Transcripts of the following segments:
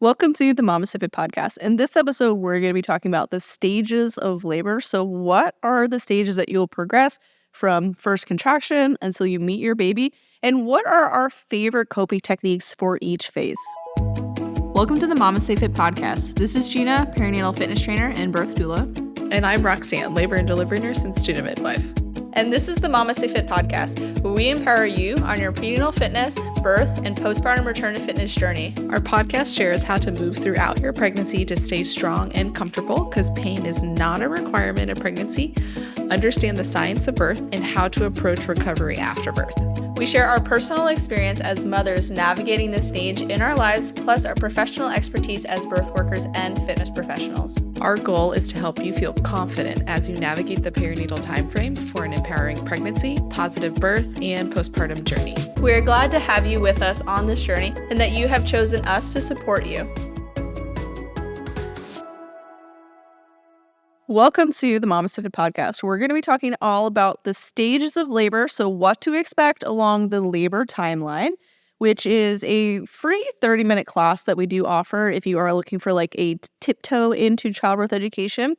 Welcome to the MamasteFit Podcast. In this episode, we're going to be talking about the stages of labor. So what are the stages that you'll progress from first contraction until you meet your baby? And what are our favorite coping techniques for each phase? Welcome to the MamasteFit Podcast. This is Gina, perinatal fitness trainer and birth doula. And I'm Roxanne, labor and delivery nurse and student midwife. And this is the MamasteFit Podcast, where we empower you on your prenatal fitness, birth, and postpartum return to fitness journey. Our podcast shares how to move throughout your pregnancy to stay strong and comfortable, because pain is not a requirement of pregnancy. Understand the science of birth and how to approach recovery after birth. We share our personal experience as mothers navigating this stage in our lives, plus our professional expertise as birth workers and fitness professionals. Our goal is to help you feel confident as you navigate the perinatal timeframe for an empowering pregnancy, positive birth, and postpartum journey. We are glad to have you with us on this journey and that you have chosen us to support you. Welcome to the MamasteFit Podcast. We're going to be talking all about the stages of labor, so what to expect along the labor timeline, which is a free 30-minute class that we do offer if you are looking for like a tiptoe into childbirth education.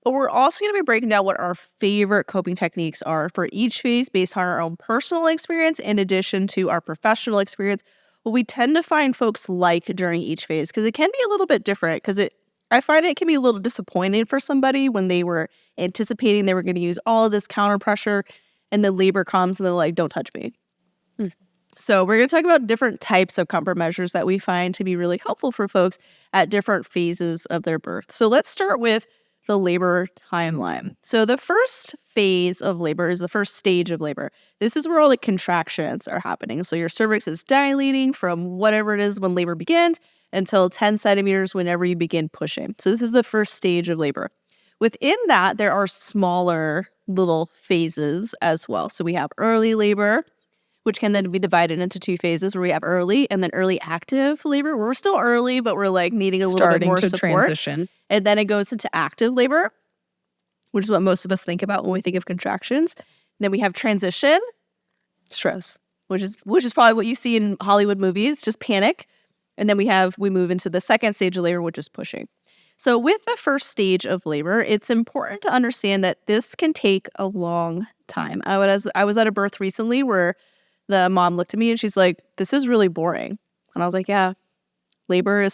But we're also going to be breaking down what our favorite coping techniques are for each phase based on our own personal experience in addition to our professional experience, what we tend to find folks like during each phase, because it can be a little bit different, because I find it can be a little disappointing for somebody when they were anticipating they were going to use all of this counter pressure and then labor comes and they're like, don't touch me. So we're going to talk about different types of comfort measures that we find to be really helpful for folks at different phases of their birth. So let's start with the labor timeline. So the first phase of labor is the first stage of labor. This is where all the contractions are happening. So your cervix is dilating from whatever it is when labor begins until 10 centimeters whenever you begin pushing. So this is the first stage of labor. Within that, there are smaller little phases as well. So we have early labor, which can then be divided into two phases where we have early and then early active labor. We're still early, but we're like needing a little bit more support. Transition. And then it goes into active labor, which is what most of us think about when we think of contractions. And then we have transition, stress, which is probably what you see in Hollywood movies, just panic. And then we move into the second stage of labor, which is pushing. So with the first stage of labor, it's important to understand that this can take a long time. I was at a birth recently where the mom looked at me and she's like, "This is really boring." And I was like, "Yeah, labor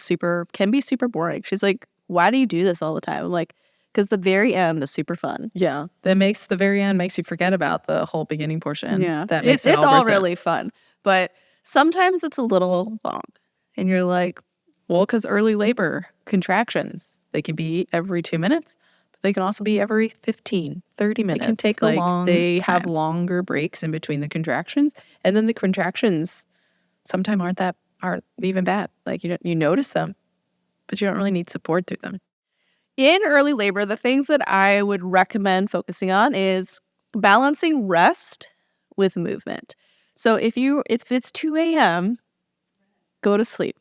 can be super boring." She's like, "Why do you do this all the time?" I'm like, "Because the very end is super fun." Yeah, the very end makes you forget about the whole beginning portion. Yeah, that makes it's all worth really fun, but sometimes it's a little long. And you're like, well, because early labor contractions, they can be every 2 minutes, but they can also be every 15, 30 minutes. It can take a long They time. have longer breaks in between the contractions. And then the contractions sometimes aren't even bad. Like you notice them, but you don't really need support through them. in early labor, the things that I would recommend focusing on is balancing rest with movement. So if it's 2 a.m., go to sleep.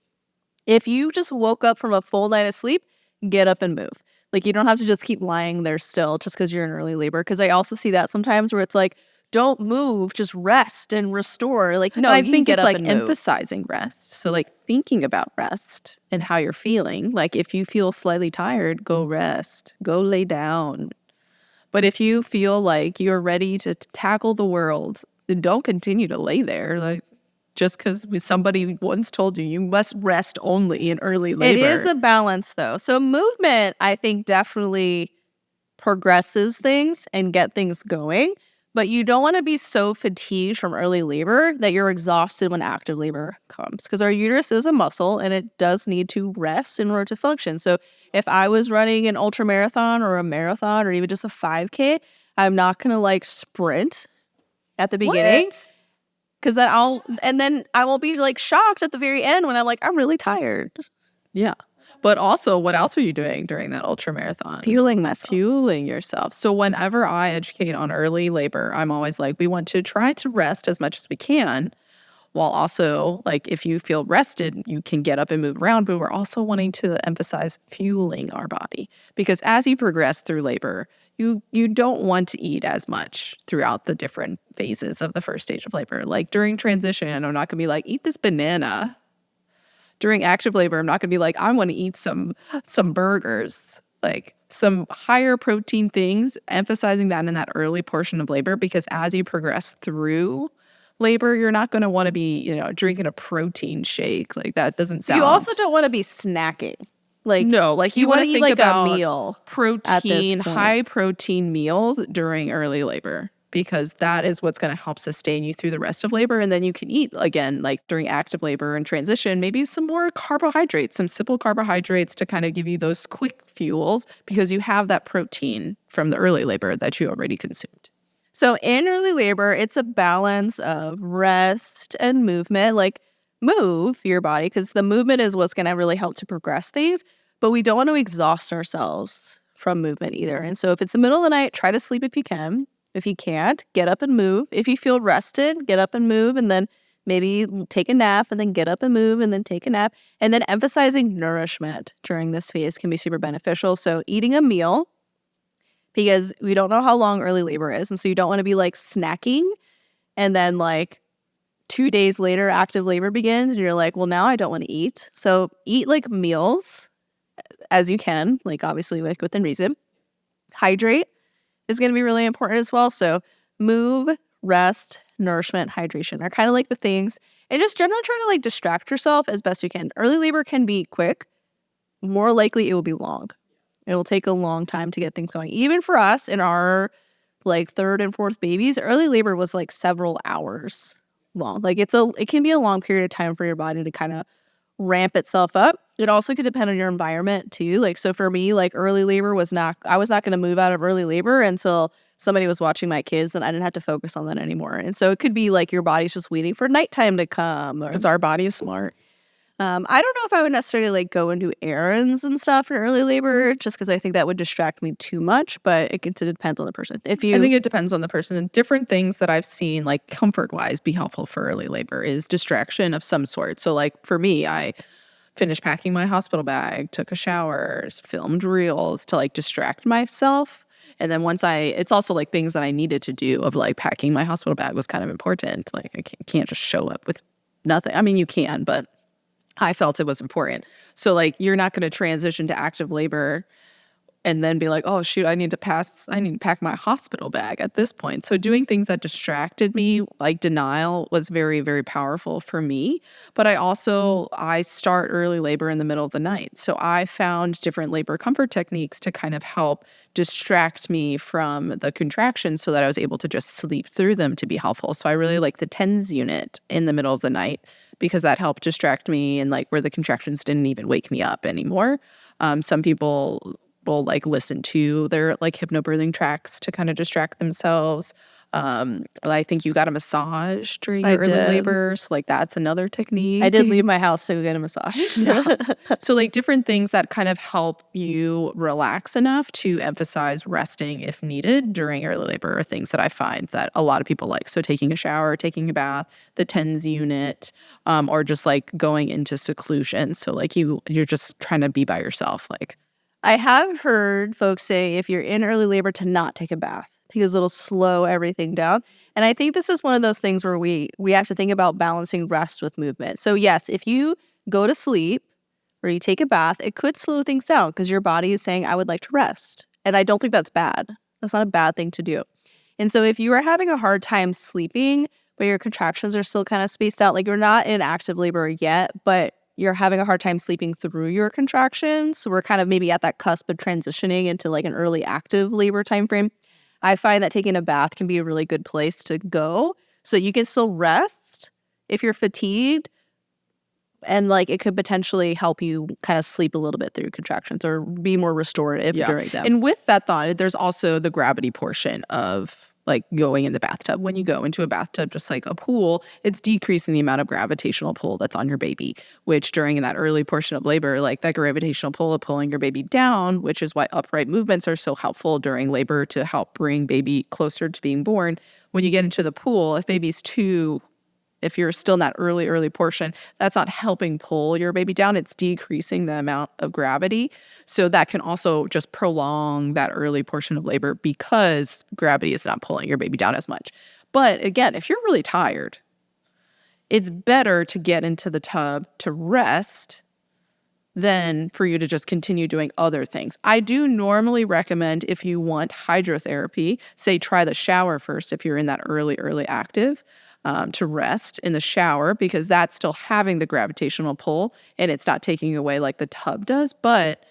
If you just woke up from a full night of sleep, get up and move. Like, you don't have to just keep lying there still just because you're in early labor. Because I also see that sometimes where it's like, don't move, just rest and restore. Like, no, I think get it's up like and move. emphasizing rest. So like thinking about rest and how you're feeling. Like if you feel slightly tired, go rest, go lay down. But if you feel like you're ready to tackle the world, then don't continue to lay there. Like, just because somebody once told you must rest only in early labor. It is a balance, though. So movement, I think, definitely progresses things and get things going. But you don't want to be so fatigued from early labor that you're exhausted when active labor comes. Because our uterus is a muscle and it does need to rest in order to function. So if I was running an ultra marathon or a marathon or even just a 5K, I'm not going to like sprint at the beginning. Because then I won't be like shocked at the very end when I'm like, I'm really tired. Yeah. But also, what else are you doing during that ultra marathon? Fueling myself. Fueling yourself. So whenever I educate on early labor, I'm always like, we want to try to rest as much as we can, while also, like, if you feel rested, you can get up and move around. But we're also wanting to emphasize fueling our body. Because as you progress through labor, you don't want to eat as much throughout the different phases of the first stage of labor. Like during transition, I'm not going to be like, eat this banana. during active labor, I'm not going to be like, I want to eat some burgers, like some higher protein things, emphasizing that in that early portion of labor, because as you progress through labor, you're not going to want to be, drinking a protein shake. Like that doesn't sound. You also don't want to be snacking. Like no, like you want to eat think like about a meal protein, high protein meals during early labor, because that is what's going to help sustain you through the rest of labor. And then you can eat again, like during active labor and transition, maybe some more carbohydrates, some simple carbohydrates to kind of give you those quick fuels, because you have that protein from the early labor that you already consumed. So in early labor, it's a balance of rest and movement. Like move your body, because the movement is what's going to really help to progress things. But we don't want to exhaust ourselves from movement either. And so if it's the middle of the night, try to sleep if you can. If you can't, get up and move. If you feel rested, get up and move, and then maybe take a nap, and then get up and move, and then take a nap. And then emphasizing nourishment during this phase can be super beneficial. So eating a meal, because we don't know how long early labor is. And so you don't want to be like snacking, and then like 2 days later, active labor begins, and you're like, well, now I don't want to eat. So eat like meals as you can, like obviously like within reason. Hydrate is going to be really important as well. So move, rest, nourishment, hydration are kind of like the things. And just generally try to like distract yourself as best you can. Early labor can be quick. More likely it will be long. It will take a long time to get things going. Even for us in our like third and fourth babies, early labor was like several hours long. Like it can be a long period of time for your body to kind of ramp itself up. It also could depend on your environment too. Like, so for me, like early labor I was not going to move out of early labor until somebody was watching my kids, and I didn't have to focus on that anymore. And so it could be like your body's just waiting for nighttime to come. Because our body is smart. I don't know if I would necessarily like go and do errands and stuff in early labor, just because I think that would distract me too much, but it depends on the person. I think it depends on the person. And different things that I've seen, like comfort-wise, be helpful for early labor is distraction of some sort. So like for me, I finished packing my hospital bag, took a shower, filmed reels to like distract myself. And then it's also like things that I needed to do of like packing my hospital bag was kind of important. Like I can't just show up with nothing. I mean, you can, but I felt it was important. So like you're not going to transition to active labor and then be like, oh shoot, I need to pack my hospital bag at this point. So doing things that distracted me, like denial, was very, very powerful for me. But I start early labor in the middle of the night. So I found different labor comfort techniques to kind of help distract me from the contractions so that I was able to just sleep through them to be helpful. So I really like the TENS unit in the middle of the night, because that helped distract me, and like where the contractions didn't even wake me up anymore. Some people will like listen to their like hypnobirthing tracks to kind of distract themselves. I think you got a massage during your early labor. So like that's another technique. I did leave my house to go get a massage. Yeah. So like different things that kind of help you relax enough to emphasize resting if needed during early labor are things that I find that a lot of people like. So taking a shower, taking a bath, the TENS unit, or just like going into seclusion. So like you're just trying to be by yourself. Like I have heard folks say if you're in early labor to not take a bath, because it'll slow everything down. And I think this is one of those things where we have to think about balancing rest with movement. So yes, if you go to sleep or you take a bath, it could slow things down because your body is saying, I would like to rest. And I don't think that's bad. That's not a bad thing to do. And so if you are having a hard time sleeping, but your contractions are still kind of spaced out, like you're not in active labor yet, but you're having a hard time sleeping through your contractions, so we're kind of maybe at that cusp of transitioning into like an early active labor time frame, I find that taking a bath can be a really good place to go. So you can still rest if you're fatigued, and like it could potentially help you kind of sleep a little bit through contractions or be more restorative during them. And with that thought, there's also the gravity portion of like going in the bathtub. When you go into a bathtub, just like a pool, it's decreasing the amount of gravitational pull that's on your baby, which during that early portion of labor, like that gravitational pull of pulling your baby down, which is why upright movements are so helpful during labor to help bring baby closer to being born. When you get into the pool, if you're still in that early portion, that's not helping pull your baby down. It's decreasing the amount of gravity. So that can also just prolong that early portion of labor because gravity is not pulling your baby down as much. But again, if you're really tired, it's better to get into the tub to rest than for you to just continue doing other things. I do normally recommend, if you want hydrotherapy, say try the shower first if you're in that early active, to rest in the shower, because that's still having the gravitational pull and it's not taking away like the tub does. But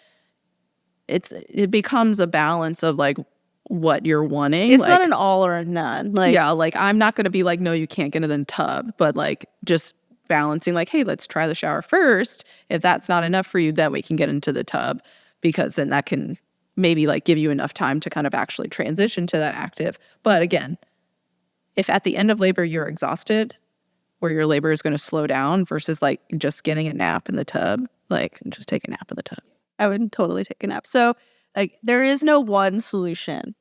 it becomes a balance of like what you're wanting. It's like, not an all or a none. Like, yeah, like I'm not going to be like, no, you can't get in the tub, but like just balancing like, hey, let's try the shower first. If that's not enough for you, then we can get into the tub, because then that can maybe like give you enough time to kind of actually transition to that active. But again, if at the end of labor you're exhausted, where your labor is going to slow down versus like just getting a nap in the tub, like just take a nap in the tub. I would totally take a nap. So like there is no one solution.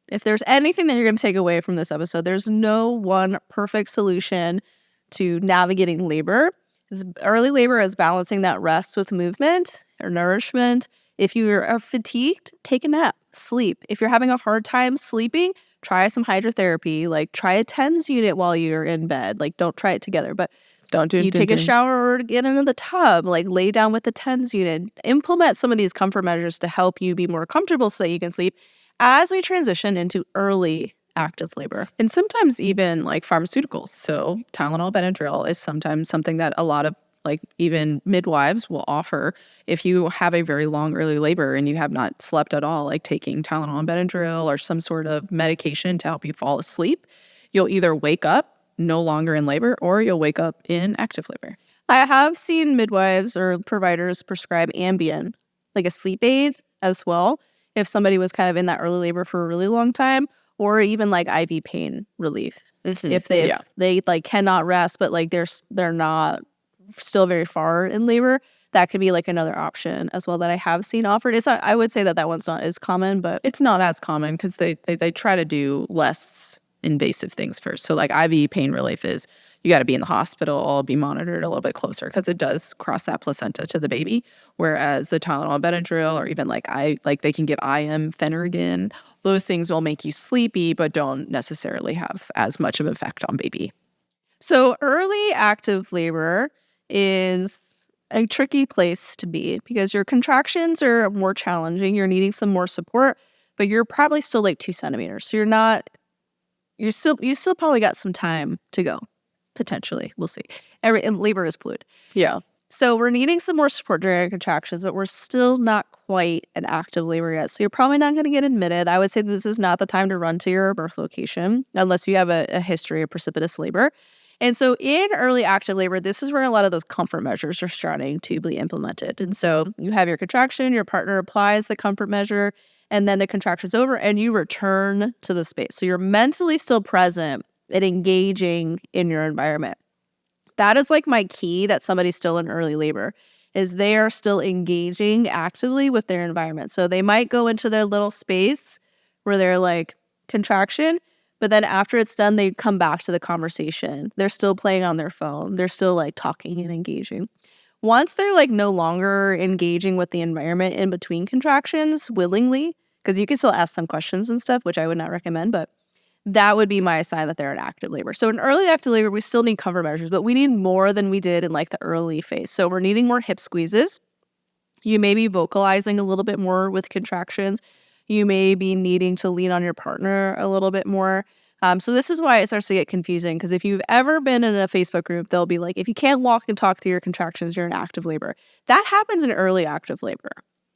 If there's anything that you're going to take away from this episode, there's no one perfect solution to navigating labor. Early labor is balancing that rest with movement or nourishment. If you are fatigued, take a nap, sleep. If you're having a hard time sleeping, try some hydrotherapy. Like try a TENS unit while you're in bed. Like don't try it together, but take a shower or get into the tub, like lay down with the TENS unit. Implement some of these comfort measures to help you be more comfortable so that you can sleep as we transition into early active labor. And sometimes even like pharmaceuticals. So Tylenol, Benadryl is sometimes something that a lot of like even midwives will offer. If you have a very long early labor and you have not slept at all, like taking Tylenol and Benadryl or some sort of medication to help you fall asleep, you'll either wake up no longer in labor or you'll wake up in active labor. I have seen midwives or providers prescribe Ambien, like a sleep aid as well, if somebody was kind of in that early labor for a really long time, or even like IV pain relief. If they like cannot rest, but like they're not still very far in labor, that could be like another option as well that I have seen offered. It's not, I would say that one's not as common, but it's not as common because they try to do less invasive things first. So like IV pain relief is you got to be in the hospital, be monitored a little bit closer because it does cross that placenta to the baby. Whereas the Tylenol, Benadryl, or even like they can give IM Phenergan, those things will make you sleepy but don't necessarily have as much of an effect on baby. So early active labor is a tricky place to be because your contractions are more challenging. You're needing some more support, but you're probably still like 2 centimeters. So you still probably got some time to go, potentially. We'll see. And labor is fluid. Yeah. So we're needing some more support during our contractions, but we're still not quite an active labor yet. So you're probably not going to get admitted. I would say this is not the time to run to your birth location unless you have a history of precipitous labor. And so in early active labor, this is where a lot of those comfort measures are starting to be implemented. And so you have your contraction, your partner applies the comfort measure, and then the contraction's over and you return to the space. So you're mentally still present and engaging in your environment. That is like my key that somebody's still in early labor is they are still engaging actively with their environment. So they might go into their little space where they're like contraction, but then after it's done, they come back to the conversation. They're still playing on their phone. They're still like talking and engaging. Once they're like no longer engaging with the environment in between contractions willingly, because you can still ask them questions and stuff, which I would not recommend, but that would be my sign that they're in active labor. So in early active labor, we still need comfort measures, but we need more than we did in like the early phase. So we're needing more hip squeezes. You may be vocalizing a little bit more with contractions. You may be needing to lean on your partner a little bit more. So this is why it starts to get confusing, because if you've ever been in a Facebook group, they'll be like, if you can't walk and talk through your contractions, you're in active labor. That happens in early active labor,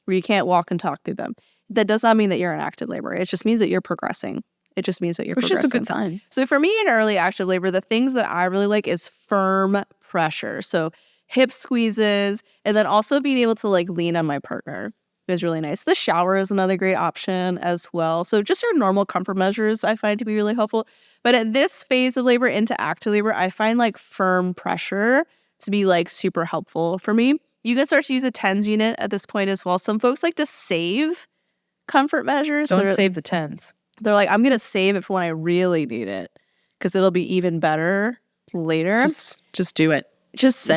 where you can't walk and talk through them. That does not mean that you're in active labor. It just means that you're progressing. It just means that you're progressing. Which is a good sign. So for me in early active labor, the things that I really like is firm pressure. So hip squeezes, and then also being able to like lean on my partner is really nice. The shower is another great option as well. So just your normal comfort measures I find to be really helpful. But at this phase of labor into active labor, I find like firm pressure to be like super helpful for me. You can start to use a TENS unit at this point as well. Some folks like to save comfort measures. Don't save the TENS. They're like, I'm going to save it for when I really need it because it'll be even better later. Just do it. Just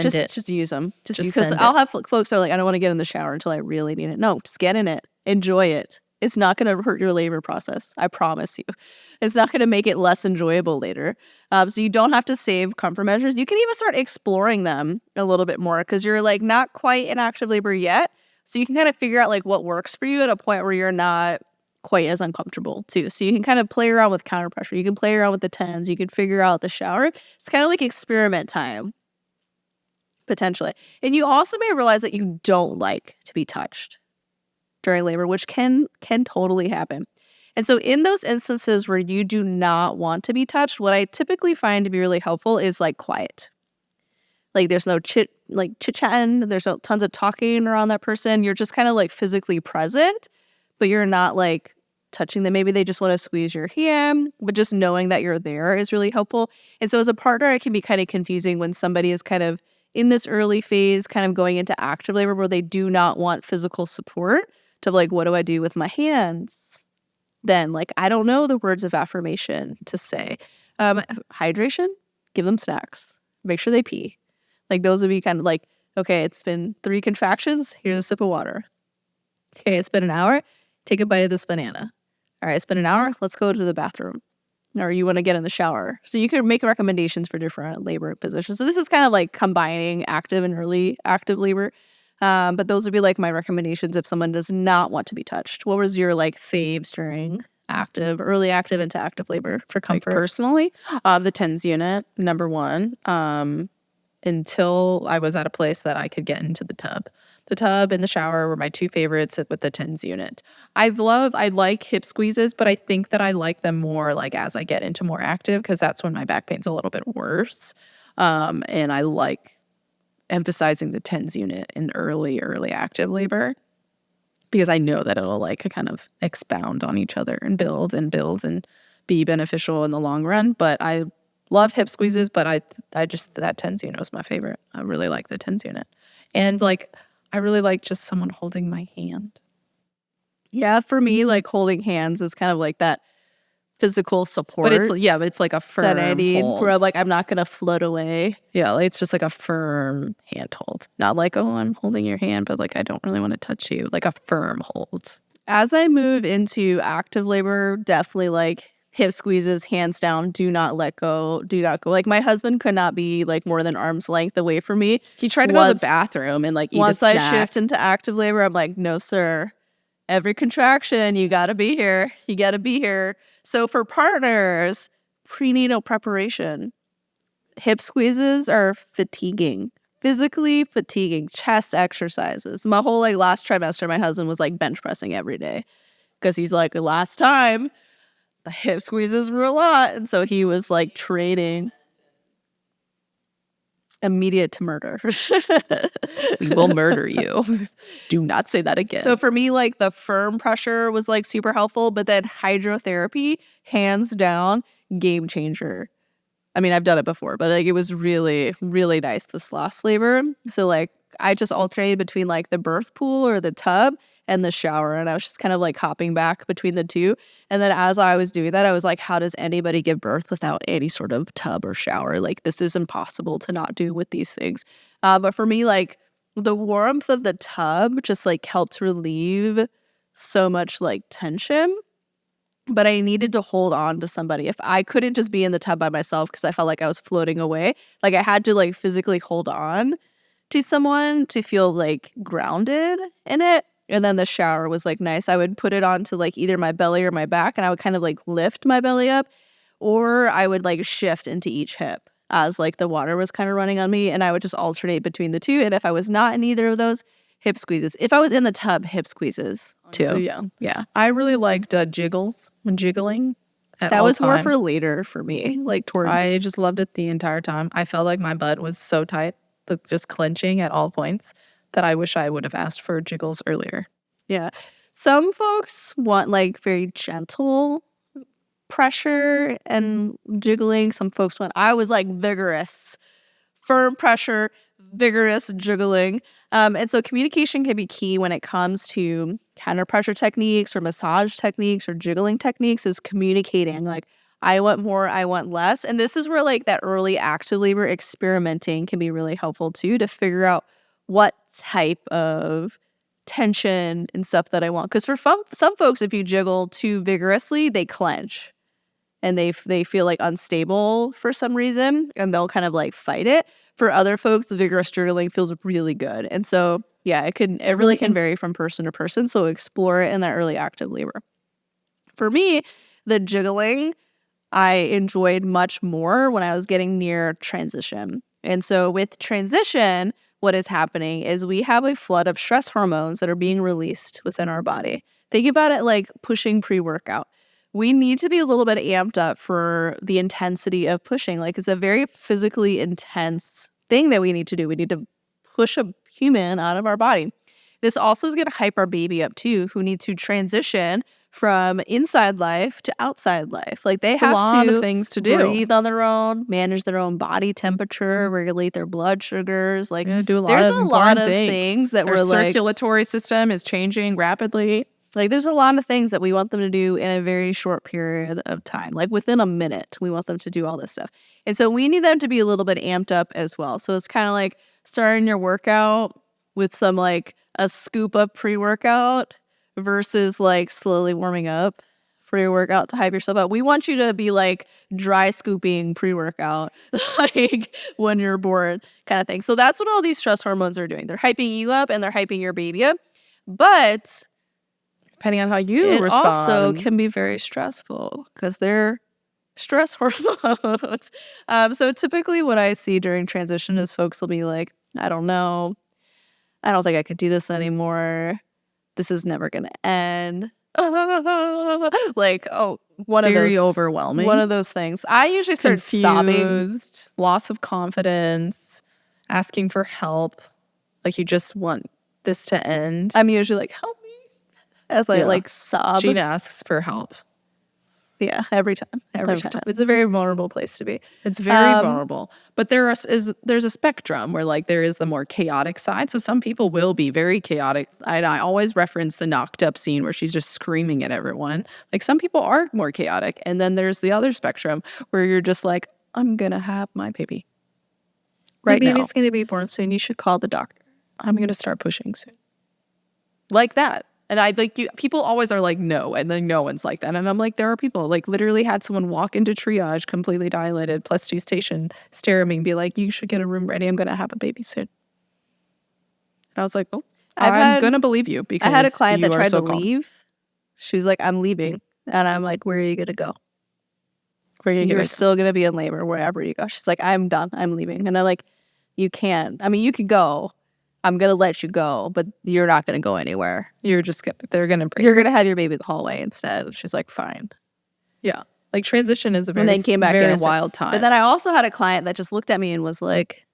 use them. Just because I'll have folks that are like, I don't want to get in the shower until I really need it. No, just get in it. Enjoy it. It's not going to hurt your labor process. I promise you. It's not going to make it less enjoyable later. So you don't have to save comfort measures. You can even start exploring them a little bit more because you're like not quite in active labor yet. So you can kind of figure out like what works for you at a point where you're not quite as uncomfortable too. So you can kind of play around with counter pressure. You can play around with the TENS. You can figure out the shower. It's kind of like experiment time, potentially. And you also may realize that you don't like to be touched during labor, which can totally happen. And so in those instances where you do not want to be touched, what I typically find to be really helpful is like quiet. Like there's no chit-chatting, there's no tons of talking around that person. You're just kind of like physically present, but you're not like touching them. Maybe they just want to squeeze your hand, but just knowing that you're there is really helpful. And so as a partner, it can be kind of confusing when somebody is kind of in this early phase, kind of going into active labor where they do not want physical support to like, what do I do with my hands? Then like, I don't know the words of affirmation to say. Hydration, give them snacks, make sure they pee. Like those would be kind of like, okay, it's been 3 contractions, here's a sip of water. Okay, it's been an hour, take a bite of this banana. All right, it's been an hour, let's go to the bathroom. Or you want to get in the shower. So you can make recommendations for different labor positions. So this is kind of like combining active and early active labor. But those would be like my recommendations if someone does not want to be touched. What was your like faves during early active into active labor for comfort? Like personally, the TENS unit, number 1, until I was at a place that I could get into the tub. The tub and the shower were my 2 favorites with the TENS unit. I like hip squeezes, but I think that I like them more like as I get into more active because that's when my back pain's a little bit worse. And I like emphasizing the TENS unit in early active labor because I know that it'll like kind of expound on each other and build and be beneficial in the long run. But I love hip squeezes, but I just, that TENS unit was my favorite. I really like the TENS unit. And like, I really like just someone holding my hand. Yeah, for me, like holding hands is kind of like that physical support. But it's like a firm that I need hold. where like I'm not gonna float away. Yeah, like, it's just like a firm hand hold. Not like, oh, I'm holding your hand, but like I don't really want to touch you. Like a firm hold. As I move into active labor, definitely like hip squeezes, hands down, do not let go, do not go. Like my husband could not be like more than arm's length away from me. He tried to go to the bathroom and like eat a snack. Once I shift into active labor, I'm like, no, sir. Every contraction, you got to be here. You got to be here. So for partners, prenatal preparation, hip squeezes are fatiguing, physically fatiguing, chest exercises. My whole like last trimester, my husband was like bench pressing every day because he's like, last time the hip squeezes were a lot. And so he was like training. Immediate to murder. We will murder you. Do not say that again. So for me, like the firm pressure was like super helpful, but then hydrotherapy, hands down, game changer. I mean, I've done it before, but like it was really, really nice this last labor. So like I just alternated between like the birth pool or the tub and the shower. And I was just kind of like hopping back between the two. And then as I was doing that, I was like, how does anybody give birth without any sort of tub or shower? Like this is impossible to not do with these things. But for me, like the warmth of the tub just like helped relieve so much like tension. But I needed to hold on to somebody. If I couldn't just be in the tub by myself because I felt like I was floating away, like I had to like physically hold on to someone to feel like grounded in it. And then the shower was like nice. I would put it onto like either my belly or my back and I would kind of like lift my belly up, or I would like shift into each hip as like the water was kind of running on me, and I would just alternate between the two. And if I was not in either of those, hip squeezes. If I was in the tub, hip squeezes too. So, yeah. I really liked jiggles when jiggling. That was more for later for me. Like towards. I just loved it the entire time. I felt like my butt was so tight, like just clenching at all points, that I wish I would have asked for jiggles earlier. Yeah. Some folks want like very gentle pressure and jiggling. Some folks want, I was like vigorous, firm pressure, vigorous jiggling. And so communication can be key when it comes to counter pressure techniques or massage techniques or jiggling techniques, is communicating like, I want more, I want less. And this is where like that early active labor experimenting can be really helpful too, to figure out what type of tension and stuff that I want. Because for some folks, if you jiggle too vigorously, they clench and they feel like unstable for some reason, and they'll kind of like fight it. For other folks, the vigorous jiggling feels really good. And so, yeah, it really can vary from person to person. So explore it in that early active labor. For me, the jiggling I enjoyed much more when I was getting near transition. And so with transition, what is happening is we have a flood of stress hormones that are being released within our body. Think about it like pushing pre-workout. We need to be a little bit amped up for the intensity of pushing. Like, it's a very physically intense thing that we need to do. We need to push a human out of our body. This also is going to hype our baby up too, who needs to transition from inside life to outside life. Like, they have a lot to of things to do. Breathe on their own, manage their own body temperature, regulate their blood sugars. Like, do there's a lot of things that their we're like, circulatory system is changing rapidly. like, there's a lot of things that we want them to do in a very short period of time. Like, within a minute, we want them to do all this stuff. And so we need them to be a little bit amped up as well. So it's kind of like starting your workout with some like a scoop of pre-workout versus like slowly warming up for your workout to hype yourself up. We want you to be like dry scooping pre-workout, like when you're bored kind of thing. So that's what all these stress hormones are doing. They're hyping you up and they're hyping your baby up. But depending on how you respond, also can be very stressful because they're stress hormones. So typically what I see during transition is folks will be like, I don't know. I don't think I could do this anymore. This is never going to end. Like, very overwhelming. One of those things. I usually start sobbing. Loss of confidence, asking for help. Like, you just want this to end. I'm usually like, help me. As I like sob. Gina asks for help. Yeah, every time. It's a very vulnerable place to be. It's very vulnerable. But there's a spectrum where like there is the more chaotic side. So some people will be very chaotic. I always reference the Knocked Up scene where she's just screaming at everyone. Like, some people are more chaotic. And then there's the other spectrum where you're just like, I'm going to have my baby right now. My baby's going to be born soon. You should call the doctor. I'm going to start pushing soon. Like that. And I like people always are like, no. And then no one's like that. And I'm like, there are people like literally had someone walk into triage, completely dilated, +2 station, stare at me and be like, you should get a room ready. I'm going to have a baby soon. And I was like, oh, I'm going to believe you because I had a client that tried so to leave. She was like, I'm leaving. And I'm like, where are you going to go? You're still going to be in labor wherever you go. She's like, I'm done. I'm leaving. And I'm like, you can't. I mean, you could go. I'm going to let you go, but you're not going to go anywhere. You're going to have your baby in the hallway instead. She's like, fine. Yeah. Like, transition is a very wild time. But then I also had a client that just looked at me and was like,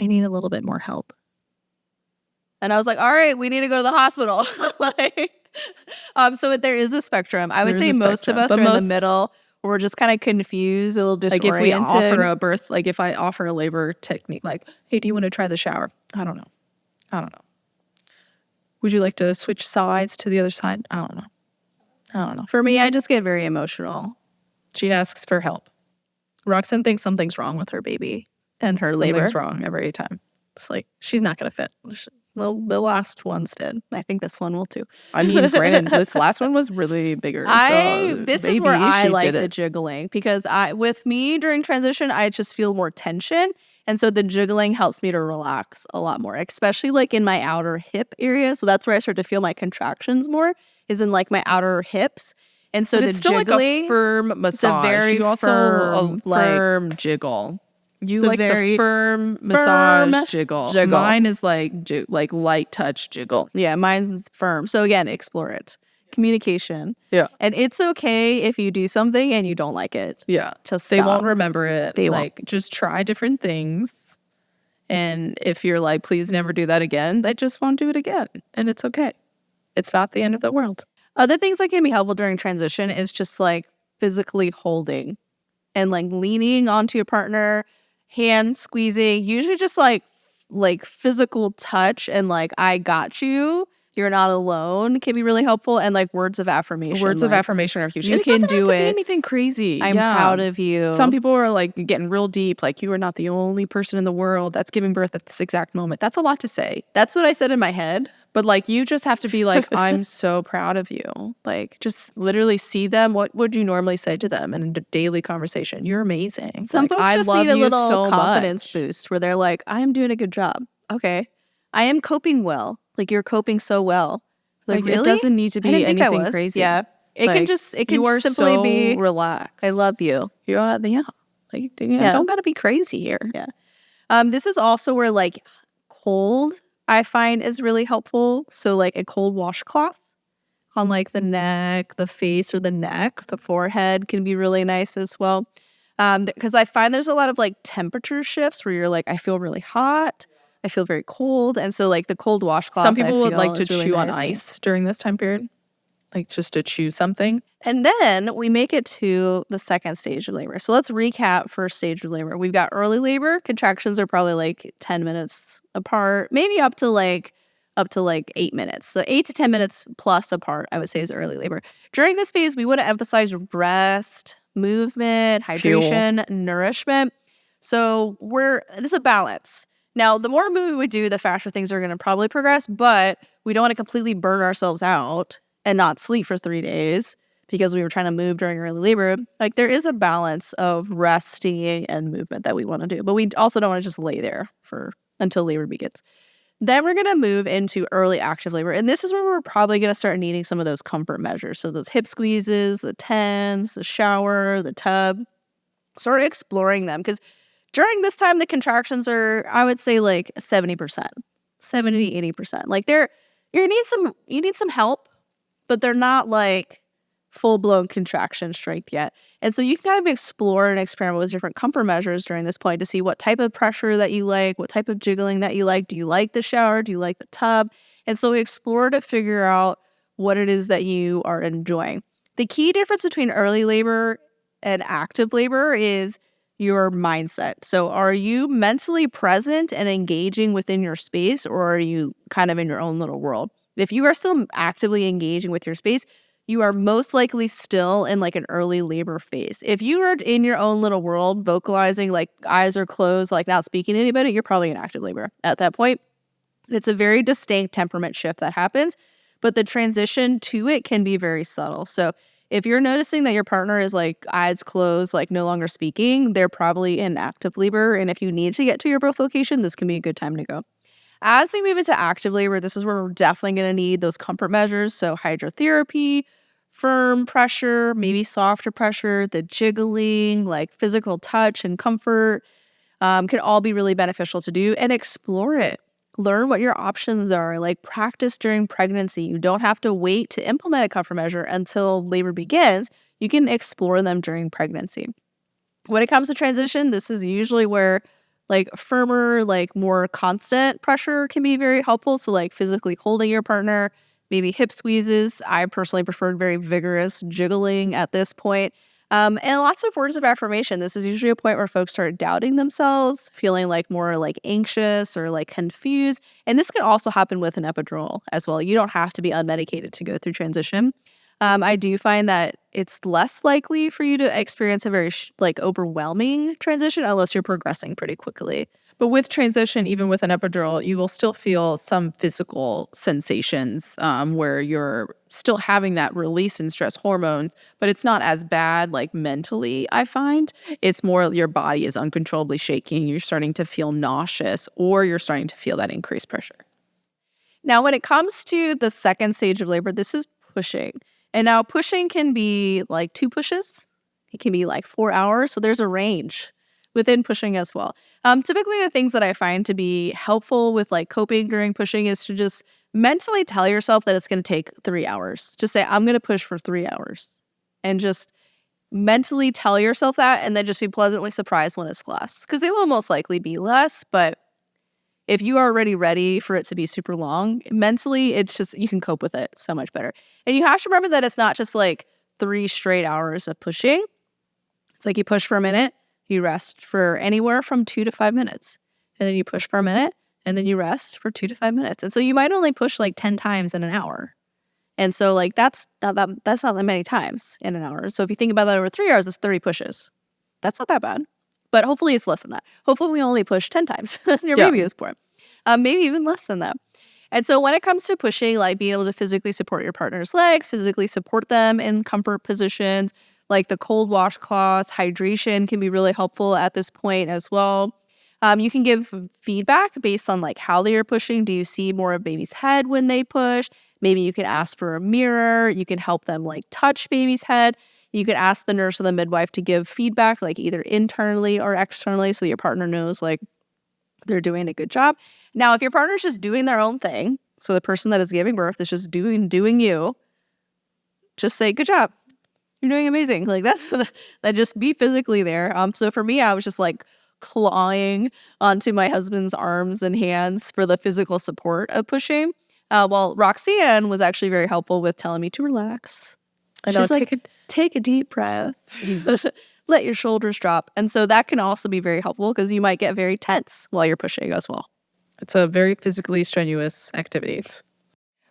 I need a little bit more help. And I was like, all right, we need to go to the hospital. So there is a spectrum. I would say most of us are in the middle. We're just kind of confused, a little disoriented. Like, if we offer a birth, like if I offer a labor technique, like, hey, do you want to try the shower? I don't know. Would you like to switch sides to the other side? I don't know. For me, I just get very emotional. She asks for help. Roxanne thinks something's wrong with her baby and her labor. Something's wrong every time. It's like, she's not going to fit. The last ones did. I think this one will too. I mean, granted, this last one was really bigger. This is where I like the jiggling because with me during transition, I just feel more tension. And so the jiggling helps me to relax a lot more, especially like in my outer hip area. So that's where I start to feel my contractions more, is in like my outer hips. And so it's still like a firm massage. It's a very firm jiggle. You like the firm massage jiggle. Mine is like light touch jiggle. Yeah, mine's firm. So again, explore it. Communication. Yeah. And it's okay if you do something and you don't like it. Yeah. Just they won't remember it. They won't. Just try different things. And if you're like, please never do that again, they just won't do it again. And it's okay. It's not the end of the world. Other things that can be helpful during transition is just like physically holding and like leaning onto your partner, hand squeezing, usually just like physical touch and like, I got you you're not alone can be really helpful. And like words of affirmation. Words of affirmation are huge. You And it can doesn't do have to be it. anything crazy. I'm proud of you. Some people are like getting real deep, like you are not the only person in the world that's giving birth at this exact moment. That's a lot to say. That's what I said in my head. But like you just have to be like, I'm so proud of you. Like just literally see them. What would you normally say to them in a daily conversation? You're amazing. Some like, folks I just love need a you little so confidence much. boost where they're like, I am doing a good job. Okay. I am coping well. Like you're coping so well. Like really? it doesn't need to I didn't be think I anything was. crazy. Yeah. It Like, can you are simply so be relaxed. I love you. Yeah. Like don't gotta be crazy here. Yeah. This is also where like cold I find is really helpful. So like a cold washcloth on like the neck, the face or the neck, the forehead can be really nice as well. Because I find there's a lot of like temperature shifts where you're like, I feel really hot, I feel very cold. And so like the cold washcloth, Some people would like to is really chew on nice. ice during this time period. Like just to chew something. And then we make it to the second stage of labor. So let's recap first stage of labor. We've got early labor. Contractions are probably like 10 minutes apart, maybe up to like 8 minutes. So 8 to 10 minutes plus apart, I would say, is early labor. During this phase, we want to emphasize rest, movement, hydration, nourishment. So this is a balance. Now, the more movement we do, the faster things are going to probably progress, but we don't want to completely burn ourselves out and not sleep for 3 days because we were trying to move during early labor. Like there is a balance of resting and movement that we want to do, but we also don't want to just lay there until labor begins. Then we're going to move into early active labor. And this is where we're probably going to start needing some of those comfort measures. So those hip squeezes, the TENS, the shower, the tub, start exploring them. Because during this time, the contractions are, I would say like 70%, 70 to 80%. Like you need some help, but they're not like full-blown contraction strength yet. And so you can kind of explore and experiment with different comfort measures during this point to see what type of pressure that you like, what type of jiggling that you like. Do you like the shower? Do you like the tub? And so we explore to figure out what it is that you are enjoying. The key difference between early labor and active labor is your mindset. So are you mentally present and engaging within your space, or are you kind of in your own little world? If you are still actively engaging with your space, you are most likely still in like an early labor phase. If you are in your own little world, vocalizing, like eyes are closed, like not speaking to anybody, you're probably in active labor at that point. It's a very distinct temperament shift that happens, but the transition to it can be very subtle. So if you're noticing that your partner is like eyes closed, like no longer speaking, they're probably in active labor. And if you need to get to your birth location, this can be a good time to go. As we move into active labor, this is where we're definitely going to need those comfort measures. So hydrotherapy, firm pressure, maybe softer pressure, the jiggling, like physical touch and comfort can all be really beneficial to do, and explore it. Learn what your options are. Like practice during pregnancy. You don't have to wait to implement a comfort measure until labor begins. You can explore them during pregnancy. When it comes to transition, this is usually where like firmer, like more constant pressure can be very helpful. So like physically holding your partner, maybe hip squeezes. I personally preferred very vigorous jiggling at this point. And lots of words of affirmation. This is usually a point where folks start doubting themselves, feeling like more like anxious or like confused. And this can also happen with an epidural as well. You don't have to be unmedicated to go through transition. I do find that it's less likely for you to experience a very overwhelming transition unless you're progressing pretty quickly. But with transition, even with an epidural, you will still feel some physical sensations where you're still having that release in stress hormones, but it's not as bad like mentally, I find. It's more your body is uncontrollably shaking. You're starting to feel nauseous, or you're starting to feel that increased pressure. Now, when it comes to the second stage of labor, this is pushing. And now pushing can be like 2 pushes. It can be like 4 hours. So there's a range within pushing as well. Typically the things that I find to be helpful with like coping during pushing is to just mentally tell yourself that it's going to take 3 hours. Just say, I'm going to push for 3 hours. And just mentally tell yourself that, and then just be pleasantly surprised when it's less. Because it will most likely be less, but if you are already ready for it to be super long, mentally, it's just, you can cope with it so much better. And you have to remember that it's not just like 3 straight hours of pushing. It's like you push for a minute, you rest for anywhere from 2 to 5 minutes. And then you push for a minute, and then you rest for 2 to 5 minutes. And so you might only push like 10 times in an hour. And so like that's not that many times in an hour. So if you think about that over 3 hours, it's 30 pushes. That's not that bad. But hopefully it's less than that. Hopefully we only push 10 times. Your baby is born. Maybe even less than that. And so when it comes to pushing, like being able to physically support your partner's legs, physically support them in comfort positions, like the cold washcloths, hydration can be really helpful at this point as well. You can give feedback based on like how they are pushing. Do you see more of baby's head when they push? Maybe you can ask for a mirror. You can help them like touch baby's head. You could ask the nurse or the midwife to give feedback like either internally or externally so that your partner knows like they're doing a good job. Now, if your partner's just doing their own thing, so the person that is giving birth is just doing you, just say, good job. You're doing amazing. Like that just be physically there. So for me, I was just like clawing onto my husband's arms and hands for the physical support of pushing. While Roxanne was actually very helpful with telling me to relax. She's like, take a deep breath. Let your shoulders drop. And so that can also be very helpful because you might get very tense while you're pushing as well. It's a very physically strenuous activity.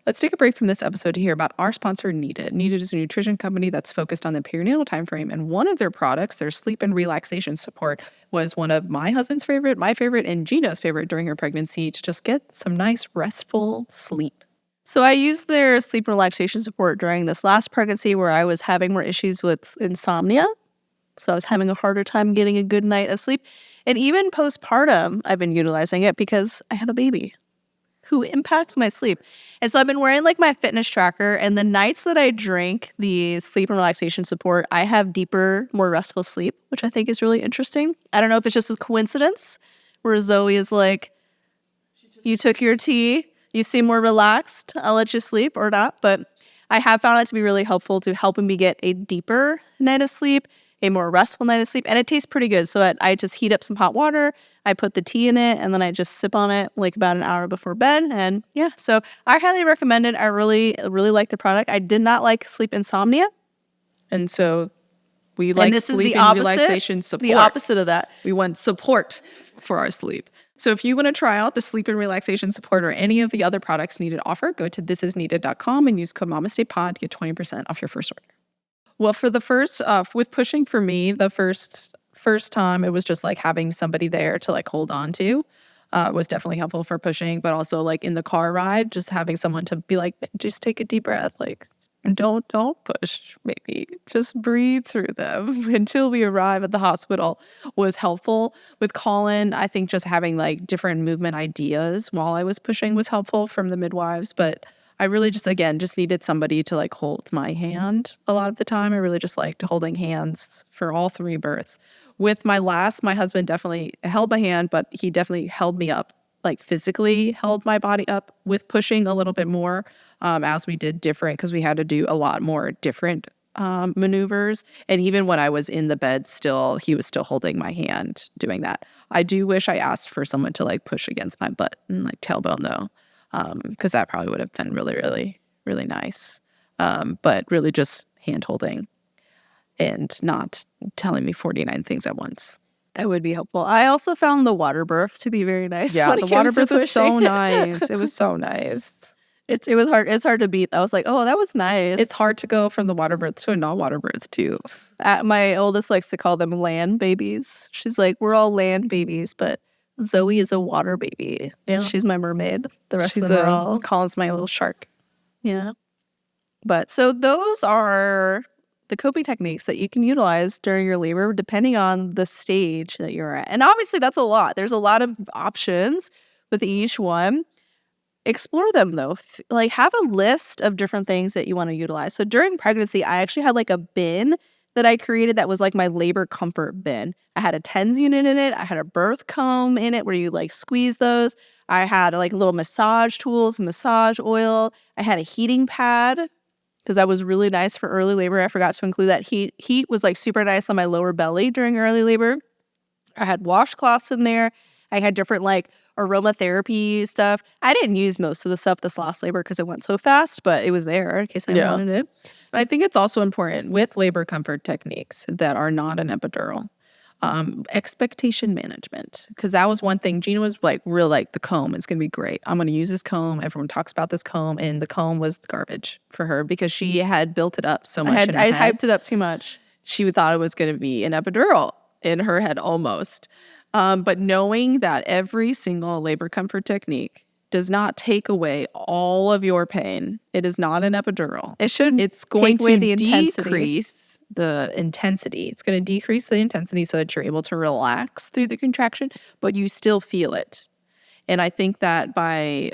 Let's take a break from this episode to hear about our sponsor, Needed. Needed is a nutrition company that's focused on the perinatal timeframe, and one of their products, their sleep and relaxation support, was one of my husband's favorite, my favorite, and Gina's favorite during her pregnancy to just get some nice restful sleep. So I used their sleep and relaxation support during this last pregnancy where I was having more issues with insomnia. So I was having a harder time getting a good night of sleep. And even postpartum, I've been utilizing it because I have a baby who impacts my sleep. And so I've been wearing like my fitness tracker, and the nights that I drink the sleep and relaxation support, I have deeper, more restful sleep, which I think is really interesting. I don't know if it's just a coincidence where Zoe is like, you took your tea, you seem more relaxed, I'll let you sleep or not. But I have found it to be really helpful to helping me get a deeper night of sleep, a more restful night of sleep, and it tastes pretty good. So I just heat up some hot water, I put the tea in it, and then I just sip on it like about an hour before bed. And yeah, so I highly recommend it. I really, really like the product. I did not like sleep insomnia. And so we like sleep and relaxation support. The opposite of that. We want support for our sleep. So if you want to try out the sleep and relaxation support or any of the other products Needed offer, go to thisisneeded.com and use code MamastePod to get 20% off your first order. Well, for the first, with pushing for me, the first time it was just like having somebody there to like hold on to was definitely helpful for pushing, but also like in the car ride, just having someone to be like, just take a deep breath, like don't push, maybe just breathe through them until we arrive at the hospital was helpful. With Colin, I think just having like different movement ideas while I was pushing was helpful from the midwives, but I really just needed somebody to like hold my hand a lot of the time. I really just liked holding hands for all 3 births. With my husband definitely held my hand, but he definitely held me up, like physically held my body up with pushing a little bit more as we did different, because we had to do a lot more different maneuvers. And even when I was in the bed still, he was still holding my hand doing that. I do wish I asked for someone to like push against my butt and like tailbone though. Because that probably would have been really, really, really nice. But really just hand holding and not telling me 49 things at once. That would be helpful. I also found the water birth to be very nice. Yeah, the water birth was so nice. It was so nice. It was hard. It's hard to beat. I was like, oh, that was nice. It's hard to go from the water birth to a non-water birth too. My oldest likes to call them land babies. She's like, we're all land babies, but Zoe is a water baby. Yeah. She's my mermaid. The rest of them are all... Colin's my little shark. Yeah. But so those are the coping techniques that you can utilize during your labor depending on the stage that you're at. And obviously that's a lot. There's a lot of options with each one. Explore them though. Like have a list of different things that you want to utilize. So during pregnancy, I actually had like a bin that I created that was like my labor comfort bin. I had a TENS unit in it. I had a birth comb in it where you like squeeze those. I had like little massage tools, massage oil. I had a heating pad because that was really nice for early labor. I forgot to include that. Heat was like super nice on my lower belly during early labor. I had washcloths in there. I had different like aromatherapy stuff. I didn't use most of the stuff this last labor because it went so fast, but it was there in case I wanted it. I think it's also important with labor comfort techniques that are not an epidural. Expectation management, because that was one thing. Gina was like, real like, the comb, it's going to be great. I'm going to use this comb. Everyone talks about this comb, and the comb was garbage for her because she had built it up so much. I hyped it up too much. She thought it was going to be an epidural in her head almost. But knowing that every single labor comfort technique does not take away all of your pain. It is not an epidural. It's going to decrease the intensity. It's going to decrease the intensity so that you're able to relax through the contraction, but you still feel it. And I think that by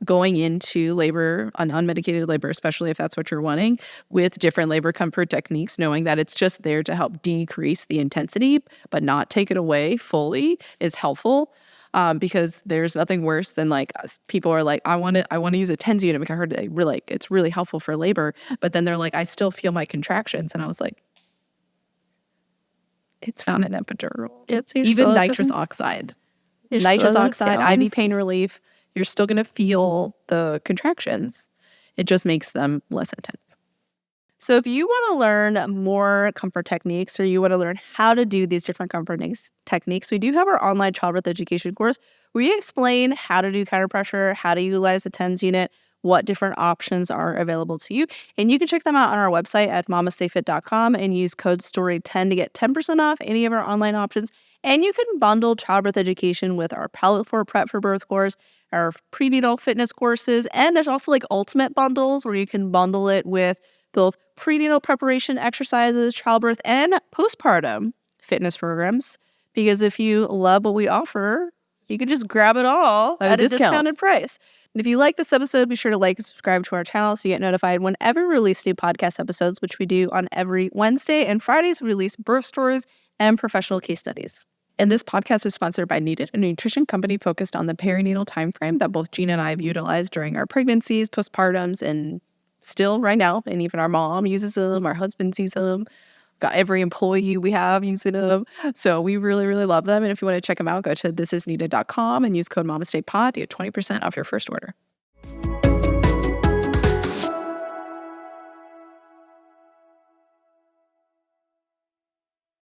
going into labor, an unmedicated labor, especially if that's what you're wanting, with different labor comfort techniques, knowing that it's just there to help decrease the intensity, but not take it away fully, is helpful. Because there's nothing worse than like people are like, I want to use a TENS unit because I heard it's really helpful for labor. But then they're like, I still feel my contractions. And I was like, it's not an epidural. It's even nitrous oxide. Nitrous oxide, IV pain relief, you're still going to feel the contractions. It just makes them less intense. So if you want to learn more comfort techniques, or you want to learn how to do these different comfort techniques, we do have our online childbirth education course where we explain how to do counter pressure, how to utilize the TENS unit, what different options are available to you. And you can check them out on our website at MamasteFit.com and use code STORY10 to get 10% off any of our online options. And you can bundle childbirth education with our pellet for prep for birth course, our prenatal fitness courses, and there's also like ultimate bundles where you can bundle it with both prenatal preparation exercises, childbirth, and postpartum fitness programs. Because if you love what we offer, you can just grab it all at a discounted price. And if you like this episode, be sure to like and subscribe to our channel so you get notified whenever we release new podcast episodes, which we do on every Wednesday, and Fridays we release birth stories and professional case studies. And this podcast is sponsored by Needed, a nutrition company focused on the perinatal time frame that both Gina and I have utilized during our pregnancies, postpartums, and still right now. And even our mom uses them, our husbands use them. Got every employee we have using them. So we really, really love them. And if you want to check them out, go to thisisneeded.com and use code MamastePod to get 20% off your first order.